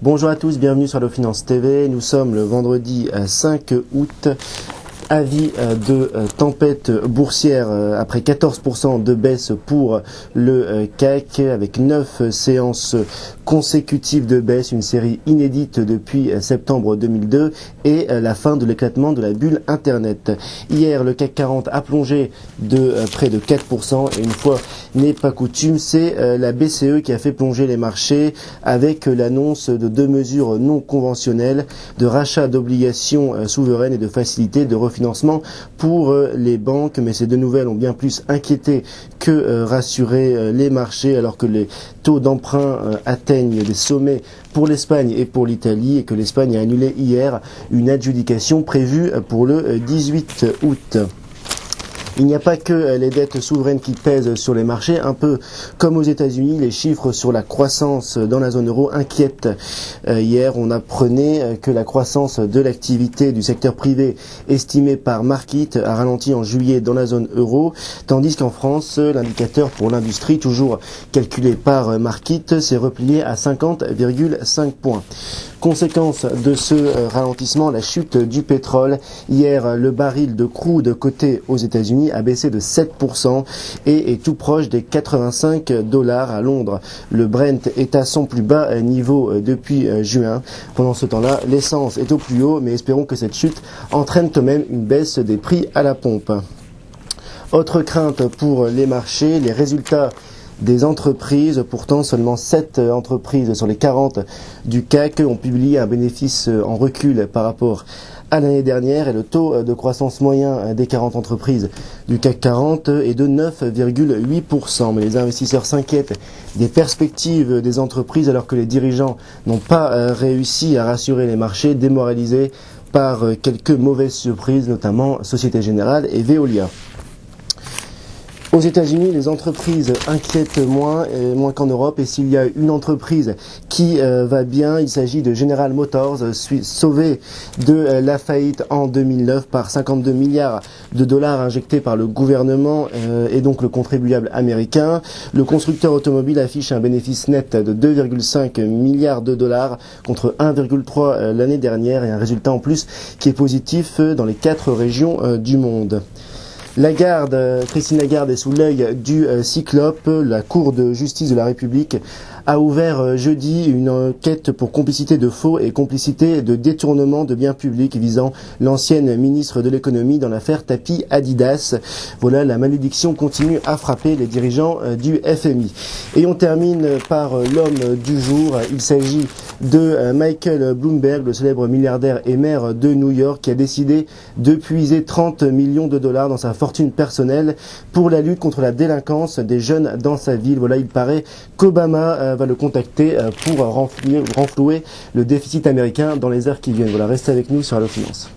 Bonjour à tous, bienvenue sur Allo Finance TV. Nous sommes le vendredi 5 août. Avis de tempête boursière après 14% de baisse pour le CAC avec 9 séances consécutives de baisse, une série inédite depuis septembre 2002 et la fin de l'éclatement de la bulle Internet. Hier, le CAC 40 a plongé de près de 4% et une fois n'est pas coutume, c'est la BCE qui a fait plonger les marchés avec l'annonce de 2 mesures non conventionnelles de rachat d'obligations souveraines et de facilité de refinancement pour les banques, mais ces deux nouvelles ont bien plus inquiété que rassuré les marchés alors que les taux d'emprunt atteignent des sommets pour l'Espagne et pour l'Italie et que l'Espagne a annulé hier une adjudication prévue pour le 18 août. Il n'y a pas que les dettes souveraines qui pèsent sur les marchés, un peu comme aux États-Unis, les chiffres sur la croissance dans la zone euro inquiètent. Hier, on apprenait que la croissance de l'activité du secteur privé estimée par Markit a ralenti en juillet dans la zone euro, tandis qu'en France, l'indicateur pour l'industrie, toujours calculé par Markit, s'est replié à 50,5 points. Conséquence de ce ralentissement, la chute du pétrole. Hier, le baril de crude coté aux États-Unis a baissé de 7% et est tout proche des $85 à Londres. Le Brent est à son plus bas niveau depuis juin. Pendant ce temps-là, l'essence est au plus haut, mais espérons que cette chute entraîne quand même une baisse des prix à la pompe. Autre crainte pour les marchés, les résultats des entreprises. Pourtant, seulement 7 entreprises sur les 40 du CAC ont publié un bénéfice en recul par rapport à l'année dernière et le taux de croissance moyen des 40 entreprises du CAC 40 est de 9,8%. Mais les investisseurs s'inquiètent des perspectives des entreprises alors que les dirigeants n'ont pas réussi à rassurer les marchés, démoralisés par quelques mauvaises surprises, notamment Société Générale et Veolia. Aux États-Unis, les entreprises inquiètent moins qu'en Europe. Et s'il y a une entreprise qui va bien, il s'agit de General Motors, sauvée de la faillite en 2009 par 52 milliards de dollars injectés par le gouvernement et donc le contribuable américain. Le constructeur automobile affiche un bénéfice net de 2,5 milliards de dollars contre 1,3 l'année dernière et un résultat en plus qui est positif dans les 4 régions du monde. Christine Lagarde est sous l'œil du Cyclope. La Cour de justice de la République a ouvert jeudi une enquête pour complicité de faux et complicité de détournement de biens publics visant l'ancienne ministre de l'économie dans l'affaire Tapie Adidas. Voilà, la malédiction continue à frapper les dirigeants du FMI. Et on termine par l'homme du jour. Il s'agit de Michael Bloomberg, le célèbre milliardaire et maire de New York, qui a décidé de puiser 30 millions de dollars dans sa fortune personnelle pour la lutte contre la délinquance des jeunes dans sa ville. Voilà, il paraît qu'Obama va le contacter pour renflouer le déficit américain dans les heures qui viennent. Voilà, restez avec nous sur Allo Finance.